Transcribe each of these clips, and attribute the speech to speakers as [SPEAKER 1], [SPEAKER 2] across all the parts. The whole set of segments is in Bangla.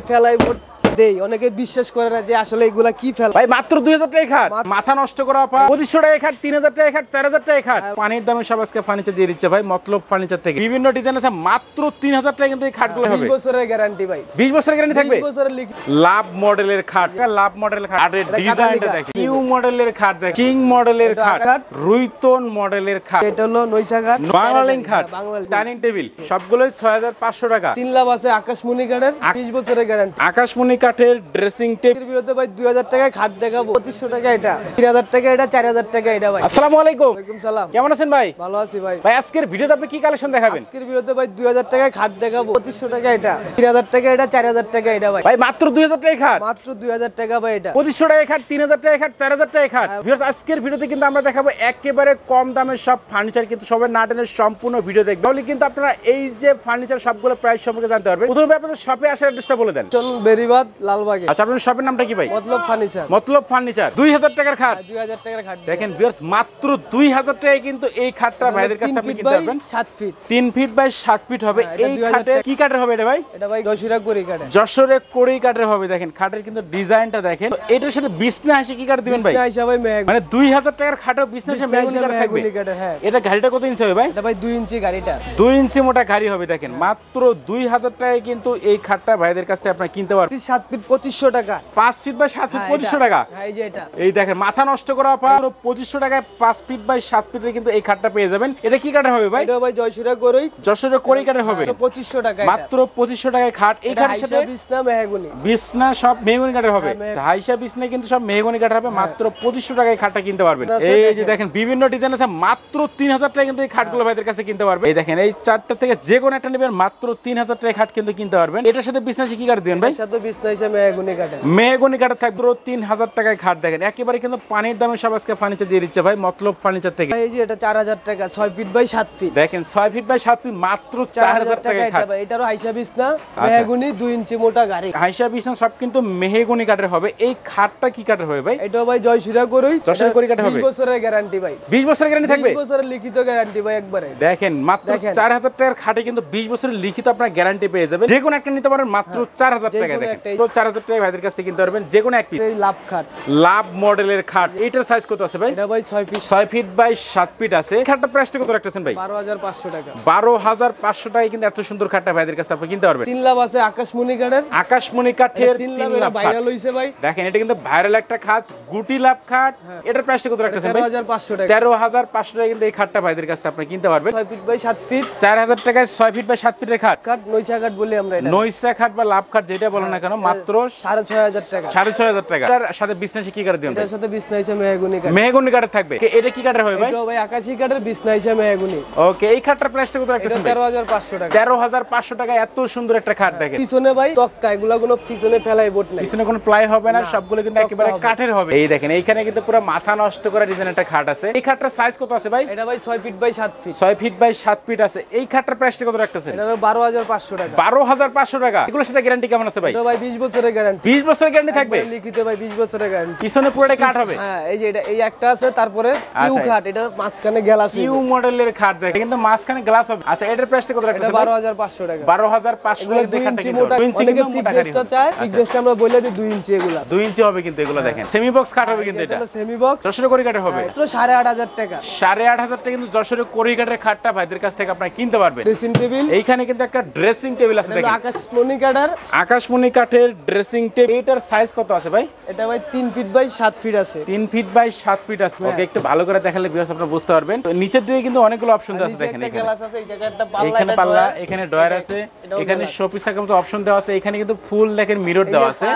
[SPEAKER 1] ফেলাই বোর্ড দেই, অনেকে বিশ্বাস করে না যে আসলে এগুলা কি ফেলা।
[SPEAKER 2] ভাই মাত্র 2000 টাকা খাট, মাথা নষ্ট করা পা 2500 টাকা খাট, 3000 টাকা খাট, 4000 টাকা খাট। পানির দামে সব আজকে ফার্নিচার দিয়ে দিচ্ছে ভাই মতলব ফার্নিচার থেকে। বিভিন্ন ডিজাইন আছে, মাত্র 3000 টাকা কিন্তু এই খাটগুলো হবে।
[SPEAKER 1] 20 বছরের গ্যারান্টি ভাই,
[SPEAKER 2] 20 বছরের গ্যারান্টি থাকবে।
[SPEAKER 1] 20 বছরের লিখিত।
[SPEAKER 2] লাভ মডেলের খাট, লাভ মডেলের খাট, আর ডিজাইনটা দেখেন, কিউ মডেলের খাট দেখেন, কিং মডেলের খাট, রুইতন মডেলের খাট,
[SPEAKER 1] এটা হলো নইসা খাট,
[SPEAKER 2] বাংলালিং খাট, ডাইনিং টেবিল সবগুলোই 6500 টাকা।
[SPEAKER 1] 3 লাভ আছে আকাশমণি কাঠের, 20 বছরের গ্যারান্টি।
[SPEAKER 2] আকাশমণি কাঠের ড্রেসিং টেবিল
[SPEAKER 1] বিরতে ভাই 2000 টাকায় খাট দেখাবো, 2500 টাকা এটা, 3000 টাকা এটা, 4000 টাকা এটা ভাই।
[SPEAKER 2] আসসালামু আলাইকুম।
[SPEAKER 1] ওয়ালাইকুম সালাম।
[SPEAKER 2] কেমন আছেন ভাই?
[SPEAKER 1] ভালো আছি ভাই।
[SPEAKER 2] ভাই আজকের ভিডিওতে আপনি কি কালেকশন দেখাবেন?
[SPEAKER 1] আজকের বিরতে ভাই 2000 টাকায় খাট দেখাবো, 2500 টাকা এটা, 3000 টাকা এটা, 4000 টাকা এটা ভাই।
[SPEAKER 2] ভাই মাত্র 2000 টাকা খাট,
[SPEAKER 1] মাত্র 2000 টাকা ভাই এটা,
[SPEAKER 2] 2500 টাকা খাট, 3000 টাকা খাট, 4000 টাকা খাট। ভিউয়ার্স আজকের ভিডিওতে কিন্তু আমরা দেখাবো একেবারে কম দামে সব ফার্নিচার, কিন্তু সবাই না টেনে সম্পূর্ণ ভিডিও দেখবেন, তাহলে কিন্তু আপনারা এই যে ফার্নিচার সবগুলো প্রাইস সম্পর্কে জানতে পারবেন। প্রথমে আপনাদের শপে আসার অ্যাড্রেসটা বলে দেন।
[SPEAKER 1] চলুন বেরিবাদ লালবাগে।
[SPEAKER 2] আচ্ছা আপনাদের শপের নামটা কি ভাই?
[SPEAKER 1] মতলব ফার্নিচার।
[SPEAKER 2] মতলব ফার্নিচার। 2000 টাকার খাট,
[SPEAKER 1] 2000 টাকার খাট
[SPEAKER 2] দেখেন ভিউয়ার্স মাত্র 2000 টাকায় কিন্তু এই খাটটা ভাইদের কাছে আপনি কিনতে পারবেন।
[SPEAKER 1] 7 ফিট,
[SPEAKER 2] 3 ফিট বাই 7 ফিট হবে এই খাটে। কি কাঠের হবে এটা ভাই?
[SPEAKER 1] এটা ভাই যশোরে কড়ি কাঠের,
[SPEAKER 2] যশোরে কড়ি কাঠের হবে। দেখেন খাটের কিন্তু ডিজাইনটা দেখেন। এটার সাথে বিছনা আসে কি কাঠ দিবেন ভাই?
[SPEAKER 1] বিছনা আসে ভাই মেহগনি,
[SPEAKER 2] মানে 2000 টাকার খাটও বিছনা আসে মেহগনি কাঠ থাকবে।
[SPEAKER 1] হ্যাঁ।
[SPEAKER 2] এটা গাড়িটা কত ইঞ্চি হবে ভাই?
[SPEAKER 1] এটা ভাই 2 ইঞ্চি গাড়িটা,
[SPEAKER 2] 2 ইঞ্চি মোটা গাড়ি হবে। দেখেন মাত্র 2000 টাকায় কিন্তু এই খাটটা ভাইদের কাছ থেকে আপনি কিনতে পারবেন।
[SPEAKER 1] 7 ফিট 2500 টাকা,
[SPEAKER 2] 5 ফিট বাই 7 ফিট 2500 টাকা।
[SPEAKER 1] হ্যাঁ এই যে এটা,
[SPEAKER 2] এই দেখেন মাথা নষ্ট করা পা 2500 টাকায় 5 ফিট বাই 7 ফিটের কিন্তু এই খাটটা পেয়ে যাবেন। এটা কি কাঠের হবে ভাই?
[SPEAKER 1] এটা ভাই যশোরে কড়ি,
[SPEAKER 2] যশোরে কড়ি কাঠের হবে।
[SPEAKER 1] 2500 টাকা,
[SPEAKER 2] মাত্র 2500 টাকায় খাট। এই খাটের সাথে
[SPEAKER 1] বিছনা মেহগনি,
[SPEAKER 2] বিছনা সব মেহগনি কাঠের হবে। হাইসা বিছনা কিন্তু সব মেহগনি কাঠের হবে। মাত্র 2500 টাকায় খাটটা কিনতে পারবেন। এই যে দেখেন বিভিন্ন ডিজাইন আছে, মাত্র 3000 টাকায় কিন্তু এই খাটগুলো ভাইদের কাছে কিনতে পারবেন। এই দেখেন এই চারটা থেকে যে কোনো একটা নেবেন, মাত্র 3000 টাকায় খাট কিন্তু কিনতে পারবেন। এটার সাথে বিছনা কি কাঠ দিবেন ভাই?
[SPEAKER 1] এর সাথে বিছনা হিসেবে মেহগনি কাঠের,
[SPEAKER 2] মেহগনি কাঠের থাকবে 3000 টাকায় খাট। দেখেন একেবারে কিন্তু পানির দামে সব আজকে ফার্নিচার দিয়ে দিচ্ছে ভাই মতলব ফার্নিচার থেকে।
[SPEAKER 1] এই যে এটা 4000 টাকা, 6 ফিট বাই 7 ফিট,
[SPEAKER 2] দেখেন 6 ফিট বাই 7 ফিট মাত্র 4000 টাকায় খাট।
[SPEAKER 1] এটারও হাইসা বিছনা মেহগনি, 2 ইঞ্চি মোটা গাড়ি,
[SPEAKER 2] হাইসা বিছনা সব কিন্তু মেহগনি কাঠের হবে। এই খাটটা কি কাঠের হবে ভাই?
[SPEAKER 1] এটাও ভাই যশোরে কড়ি,
[SPEAKER 2] যশোরে কড়ি কাঠের হবে।
[SPEAKER 1] 20 বছরের গ্যারান্টি ভাই,
[SPEAKER 2] 20 বছরের গ্যারান্টি থাকবে।
[SPEAKER 1] 20 বছরের লিখিত গ্যারান্টি ভাই একবারে।
[SPEAKER 2] দেখেন মাত্র 4000 টাকার খাটে কিন্তু 20 বছরের লিখিত আপনার গ্যারান্টি পেয়ে যাবেন। যে কোনো একটা নিতে পারেন মাত্র 4000 টাকা। দেখেন তো 4000 টাকায় ভাইদের কাছ থেকে কিনতে পারবেন যে কোনো এক পিস।
[SPEAKER 1] এই লাভ খাট,
[SPEAKER 2] লাভ মডেলের খাট। এটার সাইজ কত আছে ভাই?
[SPEAKER 1] এটা ভাই 6 ফিট,
[SPEAKER 2] 6 ফিট বাই 7 ফিট আছে। এই খাটটা প্রাইসটা কত রাখতেছেন ভাই?
[SPEAKER 1] 12500 টাকা।
[SPEAKER 2] 12500 টাকায় কিন্তু এত সুন্দর খাটটা ভাইদের কাছে আপনি কিনতে পারবেন।
[SPEAKER 1] 3 লাভ আছে আকাশমণি কাঠের,
[SPEAKER 2] আকাশমণি কাঠের
[SPEAKER 1] 3 লাভ ভাইরাল হইছে ভাই।
[SPEAKER 2] দেখেন এটা কিন্তু ভাইরাল একটা খাট, গুটি লাভ খাট। এটার প্রাইসটা কত রাখতেছেন ভাই?
[SPEAKER 1] 13500 টাকা।
[SPEAKER 2] 13500 টাকায় কিন্তু এই খাটটা ভাইদের কাছে আপনি কিনতে পারবেন।
[SPEAKER 1] 6 ফিট বাই 7 ফিট,
[SPEAKER 2] 4000 টাকায় 6 ফিট বাই 7 ফিটের খাট।
[SPEAKER 1] কাঠ নইসা কাঠ বলি আমরা এটা,
[SPEAKER 2] নইসা খাট বা লাভ খাট যেটা বলেন না কেন, মাত্র
[SPEAKER 1] 6500 টাকা।
[SPEAKER 2] 6500 টাকা। এটার সাথে বিছনা কি কাঠ দিবেন?
[SPEAKER 1] এটার সাথে বিছনা হিসেবে মেহগনি কাঠ,
[SPEAKER 2] মেহগনি কাঠের থাকবে। এটা কি কাঠের হবে ভাই?
[SPEAKER 1] এটাও ভাই আকাশী কাঠের, বিছনা হিসেবে মেহগনি।
[SPEAKER 2] ওকে এই খাটটার প্রাইসটা কত রাখতেছেন ভাই?
[SPEAKER 1] 13500 টাকা।
[SPEAKER 2] 13500 টাকা এত সুন্দর একটা খাট। দেখেন
[SPEAKER 1] পিছনে ভাই তক্তা, এগুলা কোনো পিছনে ফেলাই বোর্ড নাই,
[SPEAKER 2] পিছনে কোনো প্লাই হবে না, সবগুলো কিন্তু একেবারে কাঠের হবে। এই দেখেন এইখানে কিন্তু পুরো মাথা নষ্ট করা ডিজাইন একটা খাট আছে। এই খাটটার সাইজ কত আছে ভাই?
[SPEAKER 1] এটা ভাই 6 feet by 7 feet,
[SPEAKER 2] 6 feet by 7 feet আছে। এই খাটটার প্রাইসটা কত রাখতেছেন?
[SPEAKER 1] এটারও 12500 টাকা।
[SPEAKER 2] 12500 টাকা। এগুলোর সাথে গ্যারান্টি কেমন আছে ভাই?
[SPEAKER 1] এটা ভাই 20 বছরের গ্যারান্টি,
[SPEAKER 2] 20 বছরের গ্যারান্টি থাকবে।
[SPEAKER 1] লিখিত ভাই 20 বছরের গ্যারান্টি।
[SPEAKER 2] পিছনে পুরোটা কাঠ হবে।
[SPEAKER 1] হ্যাঁ এই যে এটা এই একটা আছে, তারপরে কিউ খাট, এটা মাঝখানে গ্লাস,
[SPEAKER 2] কিউ মডেলের খাট। দেখেন কিন্তু মাঝখানে গ্লাস হবে। আচ্ছা এটার প্রাইসটা কত রাখতেছেন?
[SPEAKER 1] 12500 টাকা।
[SPEAKER 2] 12500 টাকা দিয়ে খাটটা কিনতে পারবেন। 2 ইঞ্চি কিন্তু মোটা গাড়ি হবে।
[SPEAKER 1] চাই ফিক্সড আমরা বলে দিই 2 ইঞ্চি, এগুলা
[SPEAKER 2] 2 ইঞ্চি হবে কিন্তু এগুলো। দেখেন সেমি বক্স খাট হবে কিন্তু এটা।
[SPEAKER 1] সেমি বক্স
[SPEAKER 2] যশোরে কড়ি কাঠের হবে।
[SPEAKER 1] এটা 8500 টাকা।
[SPEAKER 2] 8500 টাকা কিন্তু যশোরে কড়ি কাঠের খাটটা ভাইদের কাছ থেকে আপনি কিনতে পারবেন।
[SPEAKER 1] ড্রেসিং টেবিল,
[SPEAKER 2] এইখানে কিন্তু একটা ড্রেসিং টেবিল আছে। দেখেন
[SPEAKER 1] আকাশমণি কাঠের,
[SPEAKER 2] আকাশমণি কাঠের ড্রেসিং টেবিল। এটার সাইজ কত আছে ভাই?
[SPEAKER 1] এটা ভাই 3 ফিট বাই 7 ফিট আছে,
[SPEAKER 2] 3 ফিট বাই 7 ফিট আছে। ওকে একটু ভালো করে দেখালে ভিউয়ার্স আপনারা বুঝতে পারবেন। তো নিচের দিকে কিন্তু অনেকগুলো অপশন দেওয়া আছে। দেখেন
[SPEAKER 1] একটা গ্লাস আছে, এই জায়গায় একটা পাল্লা,
[SPEAKER 2] এখানে পাল্লা, এখানে ডয়ার আছে, এখানে শোপিস এর মতো অপশন দেওয়া আছে। এখানে কিন্তু ফুল দেখেন মিরর দেওয়া আছে।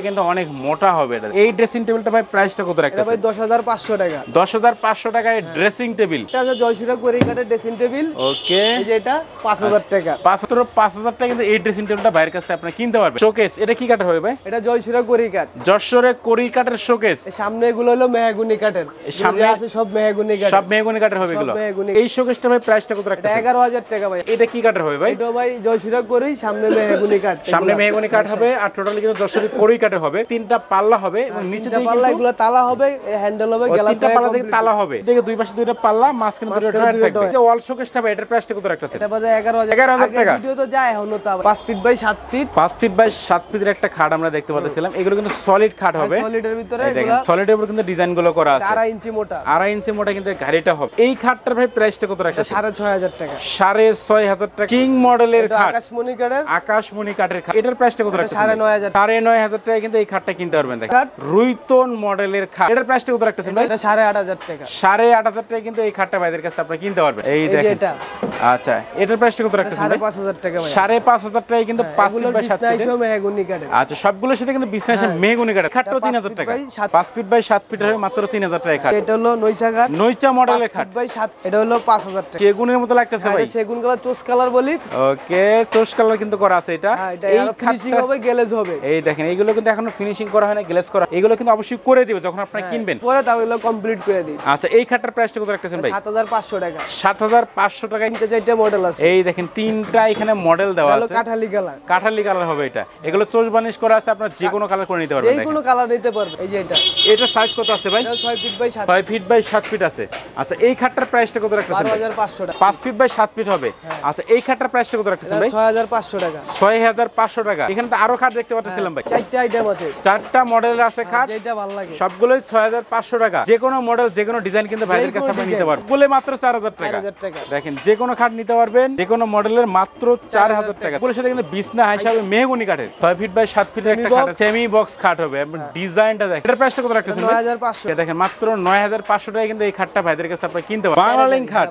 [SPEAKER 2] কিন্তু অনেক মোটা হবে এটা। এই ড্রেসিং টেবিলটা ভাই প্রাইসটা কত রাখতেছেন?
[SPEAKER 1] এটা ভাই 10500 টাকা।
[SPEAKER 2] 10500 টাকায় ড্রেসিং টেবিল।
[SPEAKER 1] এটা আছে জয়সুরা কড়ি কাঠের ড্রেসিং টেবিল।
[SPEAKER 2] ওকে
[SPEAKER 1] এই যে এটা 5000 টাকা।
[SPEAKER 2] 5000 টাকা কিন্তু এই ড্রেসিং টেবিলটা বাইরের কাছে আপনি কিনতে পারবেন। শোকেস এটা কি কাঠের হবে ভাই?
[SPEAKER 1] এটা জয়সুরা কড়ি কাঠ,
[SPEAKER 2] যশোরে কড়ি কাঠের শোকেস।
[SPEAKER 1] সামনে এগুলো হলো মেহগনি কাঠের,
[SPEAKER 2] সামনে
[SPEAKER 1] আছে সব মেহগনি কাঠ,
[SPEAKER 2] সব মেহগনি কাঠের হবে এগুলো। এই শোকেসটা ভাই প্রাইসটা কত রাখতেছেন?
[SPEAKER 1] 11000 টাকা ভাই।
[SPEAKER 2] এটা কি কাঠের হবে ভাই?
[SPEAKER 1] এটা ভাই জয়সুরা কড়ি, সামনে মেহগনি কাঠ,
[SPEAKER 2] সামনে মেহগনি কাঠ হবে আর টোটালি কিন্তু যশোরে কড়ি কাঠের হবে। তিনটা পাল্লা হবে এবং নিচে দিকে
[SPEAKER 1] পাল্লা, এগুলো তালা হবে, হ্যান্ডেল হবে, গ্লাস
[SPEAKER 2] তিনটা পাল্লা থেকে তালা হবে। দেখে দুই পাশে দুইটা পাল্লা, মাঝখানে দুটো ডয়ার থাকবে। যে ওয়াল শোকেসটা ভাই এটার প্রাইসটা কত রাখতেছেন?
[SPEAKER 1] এটা বাজে 11000
[SPEAKER 2] টাকা।
[SPEAKER 1] ভিডিও তো যায় হলো তা 5 feet by 7 feet,
[SPEAKER 2] 5 feet by 7 ফিটের একটা খাট আমরা দেখতে পাচ্ছিলাম, এগুলো কিন্তু সলিড খাট হবে,
[SPEAKER 1] সলিডের ভিতরে
[SPEAKER 2] দেখেন সলিডের উপর কিন্তু ডিজাইন গুলো করা আছে,
[SPEAKER 1] 2.5 ইঞ্চি মোটা,
[SPEAKER 2] 2.5 ইঞ্চি মোটা কিন্তু গাড়িটা হবে। এই খাটটার ভাই প্রাইসটা কত রাখছেন?
[SPEAKER 1] 6,500 টাকা।
[SPEAKER 2] 6,500 টাকা কিং মডেলের খাট,
[SPEAKER 1] আকাশমণি কাঠের,
[SPEAKER 2] আকাশমণি কাঠের খাট। এটার প্রাইসটা কত রাখছেন?
[SPEAKER 1] 9,500
[SPEAKER 2] 9,500 টাকা কিন্তু এই খাটটা কিনতে পারবেন। দেখেন রুইতন মডেলের খাট, এটার প্রাইসটা কত রাখতেছেন ভাই?
[SPEAKER 1] এটা 8,500 টাকা।
[SPEAKER 2] 8,500 টাকা কিন্তু এই খাটটা ভাইদের কাছে আপনি কিনতে পারবেন। এই দেখেন
[SPEAKER 1] এটা
[SPEAKER 2] আচ্ছা, এটার প্রাইসটা কত রাখতেছেন ভাই?
[SPEAKER 1] 5,500 টাকা ভাই।
[SPEAKER 2] 5,500 টাকা কিন্তু 5 ফিট বাই 7 ফিট
[SPEAKER 1] মেহগনি কাঠের।
[SPEAKER 2] আচ্ছা, সবগুলোর সাথে কিন্তু বিজনেসে মেহগনি কাঠের খাটটাও 3,000 টাকা। 5 ফিট বাই 7 ফিট হবে মাত্র 3,000 টাকা খাট।
[SPEAKER 1] এটা হলো নইচা কাঠ,
[SPEAKER 2] নইচা মডেলের খাট
[SPEAKER 1] বাই 7, এটা হলো 5,000 টাকা।
[SPEAKER 2] সেগুনের মতো লাগতেছে ভাই,
[SPEAKER 1] সেগুন কালার চোস কালার বলি।
[SPEAKER 2] ওকে, চোস কালার কিন্তু করা আছে এটা।
[SPEAKER 1] এই ফিনিশিং হবে, গ্লেজ হবে।
[SPEAKER 2] এই দেখেন এইগুলো কিন্তু এখনো ফিনিশিং করা হয় না, গ্লেজ করা। এগুলো কিন্তু অবশ্যই করে দিবে যখন আপনারা কিনবেন,
[SPEAKER 1] পরে তাহলে কমপ্লিট করে দিই।
[SPEAKER 2] আচ্ছা, এই খাটটার প্রাইসটা কত রাখতেছেন ভাই?
[SPEAKER 1] 7,500 টাকা।
[SPEAKER 2] 7,500 টাকা।
[SPEAKER 1] 3-4টা মডেল আছে।
[SPEAKER 2] এই দেখেন তিনটা এখানে মডেল দেওয়া আছে,
[SPEAKER 1] কাঠালি কালার,
[SPEAKER 2] কাঠালি কালার হবে এটা। এগুলো চোস বানিশ করা আছে, আপনারা যে কোনো কালার করে নিতে পারবেন,
[SPEAKER 1] যে কোনো কালার নিতে পারবেন। এই যে এটা
[SPEAKER 2] সাইজ কত আছে ভাই?
[SPEAKER 1] এটা 6 feet by 7,
[SPEAKER 2] 6 feet by 7 feet আছে। আচ্ছা, এই খাটটার প্রাইসটা কত রাখতেছেন?
[SPEAKER 1] 12,500 টাকা।
[SPEAKER 2] 5 ফিট বাই 7 ফিট হবে। আচ্ছা, এই খাটটার প্রাইসটা কত রাখতেছেন ভাই?
[SPEAKER 1] 6,500 টাকা।
[SPEAKER 2] 6,500 টাকা। এখানে তো আরো খাট দেখতে পাচ্ছিলাম ভাই,
[SPEAKER 1] 4টা আইটেম আছে,
[SPEAKER 2] 4টা মডেল আছে খাট,
[SPEAKER 1] যেটা ভালো লাগে
[SPEAKER 2] সবগুলোই 6,500 টাকা। যে কোনো মডেল, যে কোনো ডিজাইন কিন্তু ভাইদের কাছে আপনি নিতে পারবেন, বলে মাত্র 4,000 টাকা। দেখেন যে কোনো খাট নিতে পারবেন, যে কোনো মডেলের মাত্র 4,000 টাকা। পুরো সাথে কিন্তু বিছনা হিসাবে মেহগনি কাঠের 6 ফিট বাই 7 ফিটের একটা খাট, সেমি বক্স খাট হবে। ডিজাইনটা দেখেন, এটার প্রাইসটা কত রাখতেছেন?
[SPEAKER 1] 9,500।
[SPEAKER 2] দেখেন মাত্র 9,500 টাকায় কিন্তু এই খাটটা ভাইদের কাছে আপনি কিনতে পারবেন। বাংলালিং খাট,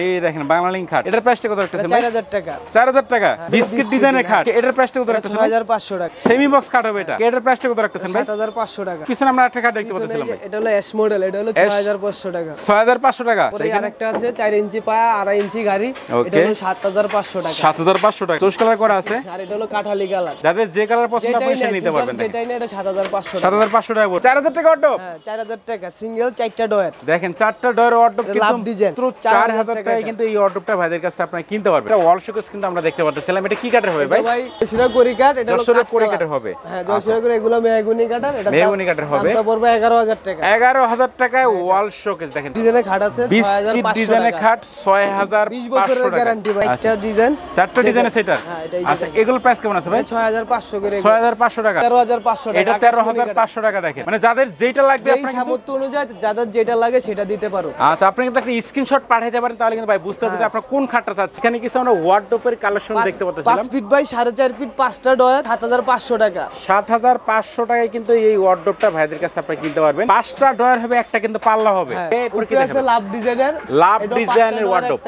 [SPEAKER 2] এই দেখেন বাংলালিং খাট, এটার প্রাইসটা কত রাখতেছেন?
[SPEAKER 1] 4,000 টাকা।
[SPEAKER 2] 4,000 টাকা। বিস্কিট ডিজাইনের খাট, এটার প্রাইসটা কত রাখতেছেন?
[SPEAKER 1] 6,500 টাকা।
[SPEAKER 2] সেমি বক্স খাট হবে এটা, এটার প্রাইসটা কত রাখতেছেন ভাই?
[SPEAKER 1] 7,500 টাকা।
[SPEAKER 2] পিছনে আমরা একটা খাট দেখতে পাচ্ছিলাম ভাই,
[SPEAKER 1] এটা হলো এস মডেল, এটা হলো 6,500 টাকা।
[SPEAKER 2] 6,500 টাকা।
[SPEAKER 1] আরেকটা আছে 4 ইঞ্চি পায়া, 2.5 ইঞ্চি গাড়ি, এটা হলো 7,500 টাকা।
[SPEAKER 2] 7,500 টাকা। চোস কালার করা আছে,
[SPEAKER 1] আর এটা হলো কাঠালি কালার।
[SPEAKER 2] যাদের যে কালার পছন্দ আপনি সেটা নিতে পারবেন।
[SPEAKER 1] এটাই না, এটা 7,500 টাকা।
[SPEAKER 2] 7,500 টাকা। 4,000 টাকা অর্ডার।
[SPEAKER 1] হ্যাঁ, 4,000 টাকা সিঙ্গেল 4টা ডয়ার।
[SPEAKER 2] দেখেন 4টা ডয়ার অর্ডার কিন্তু
[SPEAKER 1] লাভ ডিজাইন
[SPEAKER 2] মাত্র 4,000 টাকায় কিন্তু এই অর্ডারটা ভাইদের কাছে আপনারা কিনতে পারবেন। এটা ওয়াল শোকেস কিন্তু আমরা দেখতে পাচ্ছিলাম, এটা কি কাঠের হবে ভাই?
[SPEAKER 1] ভাই যশোরের করি কাঠ, এটা হলো
[SPEAKER 2] করি কাঠের হবে।
[SPEAKER 1] হ্যাঁ, যশোরের করে এগুলো মেহগনি কাঠের, এটা
[SPEAKER 2] মেহগনি কাঠের হবে।
[SPEAKER 1] দামটা পড়বে 11,000 টাকা।
[SPEAKER 2] 11,000 টাকায় ওয়াল শোকেস। দেখেন
[SPEAKER 1] ডিজাইনের খাট আছে,
[SPEAKER 2] বিস্কিট ডিজাইনের খাট 6,500
[SPEAKER 1] 20 বছরের
[SPEAKER 2] টাকা।
[SPEAKER 1] গ্যারান্টি ভাই। চার ডিজাইন,
[SPEAKER 2] 4টা ডিজাইনের সেটার।
[SPEAKER 1] হ্যাঁ, এটাই।
[SPEAKER 2] আচ্ছা, এগুলোর প্রাইস কেমন আছে ভাই?
[SPEAKER 1] 6,500 করে।
[SPEAKER 2] 6,500 টাকা।
[SPEAKER 1] 13,500 টাকা।
[SPEAKER 2] এটা 13,500 টাকা। দেখেন মানে যাদের যেটা লাগবে
[SPEAKER 1] এই
[SPEAKER 2] আপনারা কিন্তু,
[SPEAKER 1] সামর্থ্য অনুযায়ী যাদের যেটা লাগে সেটা দিতে পারো।
[SPEAKER 2] আচ্ছা, আপনি কিন্তু একটা স্ক্রিনশট পাঠাইতে পারেন, তাহলে কিন্তু ভাই বুঝতে হবে যে আপনারা কোন খাটটা চাচ্ছেন। এখানে কিছু আমরা ওয়ার্ডরোবের কালেকশন দেখতে পাচ্ছিলাম,
[SPEAKER 1] 5 ফিট বাই 4.5 ফিট, 5টা ডয়ার, 7,500 টাকা।
[SPEAKER 2] 7,500 টাকায় কিন্তু এই ওয়ার্ডরোবটা ভাইদের কাছে আপনারা কিনতে পারবেন। 5টা ডয়ার হবে, একটা কিন্তু পাল্লা হবে। এরপর কি দেখেন?
[SPEAKER 1] লাভ ডিজাইনের,
[SPEAKER 2] লাভ ডিজাইনের ওয়ার্ডরোব।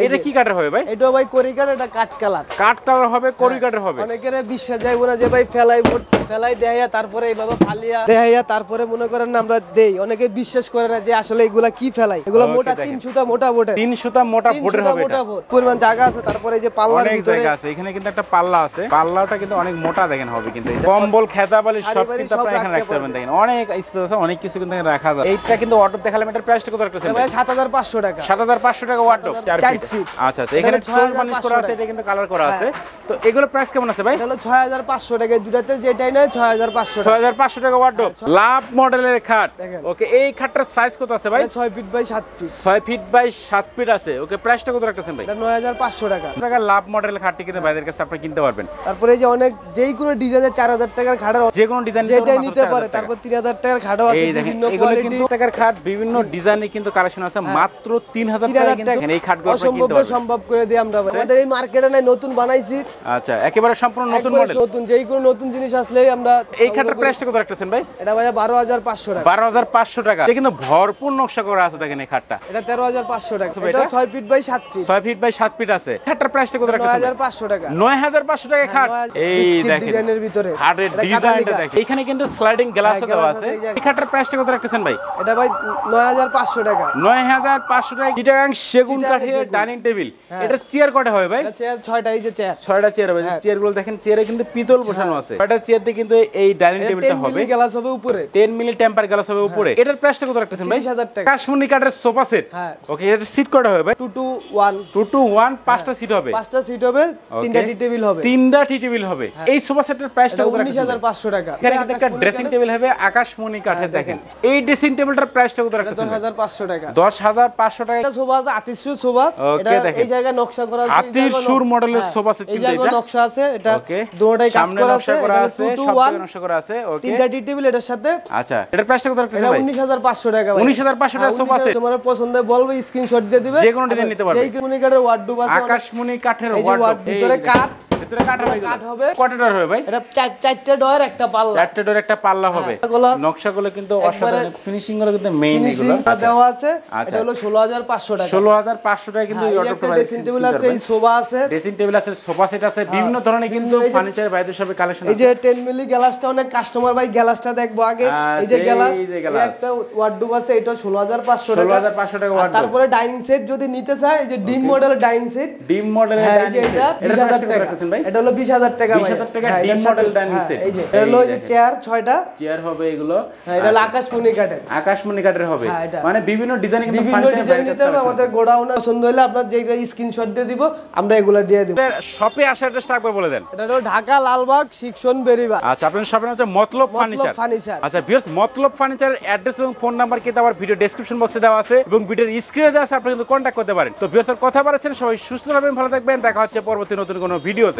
[SPEAKER 2] এটা কি কাঠের হবে ভাই?
[SPEAKER 1] এটা ভাই করি কাঠ, এটা কাঠ কালার।
[SPEAKER 2] কাঠ কালার হবে, করি কাঠের হবে।
[SPEAKER 1] অনেকের বিশ্বাস যায় না যে ভাই ফেলাই দেয়া, তারপরে এইভাবে ফালিয়া দেয়া, তারপরে মনে করেন না আমরা দেই। অনেকে বিশ্বাস করে না যে আসলে এগুলা কি ফেলাই। এগুলো মোটা 3 সুতা মোটা বোটে,
[SPEAKER 2] 3 সুতা মোটা বোটের হবে। এটা
[SPEAKER 1] পরিমাণ জায়গা আছে। তারপরে এই যে পাল্লার
[SPEAKER 2] অনেক
[SPEAKER 1] ভিতরে
[SPEAKER 2] জায়গা আছে, এখানে কিন্তু একটা পাল্লা আছে। পাল্লাটা কিন্তু অনেক মোটা দেখেন হবে, কিন্তু কম্বল খেতা বালি সব কিন্তু আপনারা এখানে রাখতে পারবেন। দেখেন অনেক স্পেস আছে, অনেক কিছু কিন্তু এখানে রাখা যায়। এইটা কিন্তু ওয়ার্ডরোব দেখালাম, এটার প্রাইসটা কত রাখতেছেন ভাই? 7,500
[SPEAKER 1] টাকা।
[SPEAKER 2] 7,500 টাকা ওয়ার্ডরোব 4 ফিট। আচ্ছা আচ্ছা, এখানে সোল বানিশ করা আছে, এটা কিন্তু কালার করা আছে। তো এগুলোর প্রাইস কেমন আছে ভাই?
[SPEAKER 1] এটা হলো 6,500 টাকা। দুটাতে যেটাই নয় 6,500 টাকা।
[SPEAKER 2] 6,500 টাকা ওয়ার্ডরোব। লাভ মডেলের খাট। ওকে, এই খাটটার সাইজ কত আছে ভাই?
[SPEAKER 1] 6 feet by 7 feet.
[SPEAKER 2] 6 feet by 7 feet আছে। ওকে, প্রাইসটা কত রাখতেছেন ভাই?
[SPEAKER 1] এটা 9,500 টাকা।
[SPEAKER 2] টাকা লাভ মডেলের খাটটি কিন্তু ভাইদের কাছে আপনি কিনতে পারবেন।
[SPEAKER 1] তারপরে এই যে অনেক যেই কোনো ডিজাইনের 4,000 টাকার খাটের,
[SPEAKER 2] যে কোনো ডিজাইন
[SPEAKER 1] যেটাই নিতে পারে। তারপর 3,000 টাকার খাটও আছে, বিভিন্ন কোয়ালিটি
[SPEAKER 2] টাকার খাট, বিভিন্ন ডিজাইনের কিন্তু কালেকশন আছে। মাত্র 3,000 টাকা কিন্তু এই খাটগুলো আপনি কিনতে পারবেন।
[SPEAKER 1] সম্ভব করে দিই আমরা। আমাদের এই মার্কেটে নাই, নতুন বানাইছি।
[SPEAKER 2] আচ্ছা, একেবারে সম্পূর্ণ নতুন মডেল,
[SPEAKER 1] নতুন যেই কোনো নতুন জিনিস আসলেই আমরা।
[SPEAKER 2] এই খাটের প্রাইসটা কত রাখতেছেন ভাই?
[SPEAKER 1] এটা ভাই 12,500 টাকা।
[SPEAKER 2] 12,500 টাকা। এটা কিন্তু ভরপুর নকশা করা আছে। দেখেন এই খাটটা,
[SPEAKER 1] এটা 13,500 টাকা। এটা 6 feet by 7 feet.
[SPEAKER 2] 6 feet by 7 feet আছে। খাটটার প্রাইসটা কত রাখতেছেন?
[SPEAKER 1] 9,500 টাকা।
[SPEAKER 2] 9,500 টাকা খাট। এই দেখেন
[SPEAKER 1] ডিজাইনের ভিতরে
[SPEAKER 2] খাটের ডিজাইনটা দেখেন, এখানে কিন্তু স্লাইডিং গ্লাসও দেওয়া আছে। এই খাটটার প্রাইসটা কত রাখতেছেন ভাই?
[SPEAKER 1] এটা ভাই 9,500 টাকা।
[SPEAKER 2] 9,500 টাকা। চিটাগাং সেগুন কাঠের ডাইনিং টেবিল। এটা চেয়ার কটা হবে ভাই?
[SPEAKER 1] এটা চেয়ার 6টা। এই যে চেয়ার
[SPEAKER 2] 6টা চেয়ার হবে। চেয়ারগুলো দেখেন, চেয়ারে কিন্তু পিতল বসানো আছে। 6টা চেয়ার দিয়ে কিন্তু এই ডাইনিং টেবিলটা হবে।
[SPEAKER 1] 10 মিলি গ্লাস হবে উপরে,
[SPEAKER 2] 10 মিলি টেম্পার গ্লাস হবে উপরে। এটার প্রাইসটা কত রাখতেছেন ভাই?
[SPEAKER 1] 30,000 টাকা।
[SPEAKER 2] কাশ্মীরি কাঠের সোফা সেট। ওকে, এটা সিট কটা হবে ভাই?
[SPEAKER 1] 2 to 1।
[SPEAKER 2] 2 to 1, 5টা সিট হবে।
[SPEAKER 1] 5টা সিট হবে, 3টা টি টেবিল হবে।
[SPEAKER 2] 3টা টি টেবিল হবে। এই সোফা সেটের প্রাইসটা কত রাখতেছেন?
[SPEAKER 1] 19,500 টাকা।
[SPEAKER 2] এখানে কিন্তু একটা ড্রেসিং টেবিল হবে আকাশমণি কাঠের। দেখেন এই ড্রেসিং টেবিলটার প্রাইসটা কত রাখতেছেন?
[SPEAKER 1] 10,500 টাকা।
[SPEAKER 2] 10,500 টাকা।
[SPEAKER 1] এটা সোফা আছে, আতিশু সোফা। এটা
[SPEAKER 2] ওকে দেখেন
[SPEAKER 1] এই জায়গায় নকশা করা আছে,
[SPEAKER 2] হাতির সুর মডেলের সোফা সেট কিন্তু
[SPEAKER 1] এই জায়গায়
[SPEAKER 2] এটা
[SPEAKER 1] নকশা আছে, এটা
[SPEAKER 2] ওকে
[SPEAKER 1] দুটোটাই কাজ
[SPEAKER 2] সামনে
[SPEAKER 1] করা
[SPEAKER 2] নকশা
[SPEAKER 1] আছে,
[SPEAKER 2] করা
[SPEAKER 1] এটা
[SPEAKER 2] আছে
[SPEAKER 1] 2 to
[SPEAKER 2] সব
[SPEAKER 1] 1
[SPEAKER 2] জায়গায় নকশা করা আছে ওকে
[SPEAKER 1] তিনটা টি টেবিল এটার সাথে।
[SPEAKER 2] আচ্ছা এটার প্রাইসটা কত রাখতেছেন
[SPEAKER 1] এটা
[SPEAKER 2] ভাই?
[SPEAKER 1] 19500 টাকা ভাই।
[SPEAKER 2] 19500 টাকা সোফা সেট
[SPEAKER 1] তোমার পছন্দ বলবে স্ক্রিনশট দিয়ে দিবে,
[SPEAKER 2] যে কোনো ডিজাইন নিতে পারবে।
[SPEAKER 1] যেই মনি কাঠের ওয়ার্ডরোব আছে,
[SPEAKER 2] আকাশমণি কাঠের
[SPEAKER 1] এই যে
[SPEAKER 2] ওয়ার্ডরোব
[SPEAKER 1] ভিতরে কাঠ,
[SPEAKER 2] ভিতরে কাঠ হবে,
[SPEAKER 1] কাঠ হবে।
[SPEAKER 2] কয়টা ডোর হবে ভাই?
[SPEAKER 1] এটা চারটে ডোর একটা পাল্লা,
[SPEAKER 2] চারটে ডোর একটা পাল্লা হবে।
[SPEAKER 1] এগুলো
[SPEAKER 2] নকশাগুলো কিন্তু
[SPEAKER 1] একবারে
[SPEAKER 2] অসাধারণ, ফিনিশিং গুলো কিন্তু মেইন এগুলো।
[SPEAKER 1] ফিনিশিং দেওয়া আছে।
[SPEAKER 2] আচ্ছা।
[SPEAKER 1] এটা হলো 16500 টাকা।
[SPEAKER 2] 16500 টাকা কিন্তু এই
[SPEAKER 1] এই
[SPEAKER 2] ওয়ার্ডরোবটা
[SPEAKER 1] একটা ড্রেসিং টেবিল আছে, এই সোফা আছে,
[SPEAKER 2] ড্রেসিং টেবিল আছে, সোফা সেট আছে, বিভিন্ন ধরনের কিন্তু ফার্নিচার বাইরের সব কালেকশন
[SPEAKER 1] এই
[SPEAKER 2] আছে।
[SPEAKER 1] যে 10 মিলি গ্লাসটা অনেক কাস্টমার ভাই গ্লাসটা দেখবো আগে। এই যে গ্লাস, এই একটা ওয়ার্ডরোব আছে, এটা 16500 টাকা।
[SPEAKER 2] 16500 টাকা ওয়ার্ডরোব।
[SPEAKER 1] তারপরে ডাইনিং সেট যদি নিতে চায়, এই যে ডিম মডেলের ডাইনিং সেট,
[SPEAKER 2] ডিম মডেলের
[SPEAKER 1] হ্যাঁ, এই
[SPEAKER 2] ডাইনিং
[SPEAKER 1] যে
[SPEAKER 2] সেট,
[SPEAKER 1] এটা 20000 টাকা। এটা হলো 20000 টাকা ভাই।
[SPEAKER 2] 20000 টাকা
[SPEAKER 1] হ্যাঁ,
[SPEAKER 2] ডিম
[SPEAKER 1] এটার
[SPEAKER 2] মডেল
[SPEAKER 1] সাথে-
[SPEAKER 2] ডাইনিং
[SPEAKER 1] হ্যাঁ,
[SPEAKER 2] সেট।
[SPEAKER 1] এই যে এটা হলো এই যে চেয়ার 6টা,
[SPEAKER 2] চেয়ার হবে এগুলো।
[SPEAKER 1] হ্যাঁ, এটা হলো আকাশমণি কাঠের।
[SPEAKER 2] আকাশমণি কাঠের হবে,
[SPEAKER 1] হ্যাঁ, এটা।
[SPEAKER 2] মানে বিভিন্ন ডিজাইনে কিন্তু
[SPEAKER 1] বিভিন্ন
[SPEAKER 2] ফার্নিচার
[SPEAKER 1] ডিজাইন নিতে হবে, আমাদের গোডাউনে পছন্দ হলে আপনার যেটা স্ক্রিনশট দিয়ে দিব, আমরা এগুলো দিয়ে দিব।
[SPEAKER 2] শপে আসার অ্যাড্রেসটা একবার বলে দেন।
[SPEAKER 1] এটা হলো ঢাকা লালবাগ শিক্ষণ বেরিবাগ।
[SPEAKER 2] আচ্ছা আপনার শপের নাম হচ্ছে মতলব ফার্নিচার।
[SPEAKER 1] ফার্নিচার।
[SPEAKER 2] আচ্ছা ভিউয়ার্স, মতলব ফার্নিচারের অ্যাড্রেস এবং ফোন নাম্বার কিন্তু আমার ভিডিও ডেসক্রিপশন বক্সে দেওয়া আছে এবং ভিডিওর স্ক্রিনে দেওয়া আছে, আপনি কিন্তু কন্ট্যাক্ট করতে পারেন। তো ভিউয়ার্স কথা বাড়াচ্ছেন, সবাই সুস্থ থাকবেন, ভালো থাকবেন, দেখা হচ্ছে পরবর্তী নতুন কোনো ভিডিওতে।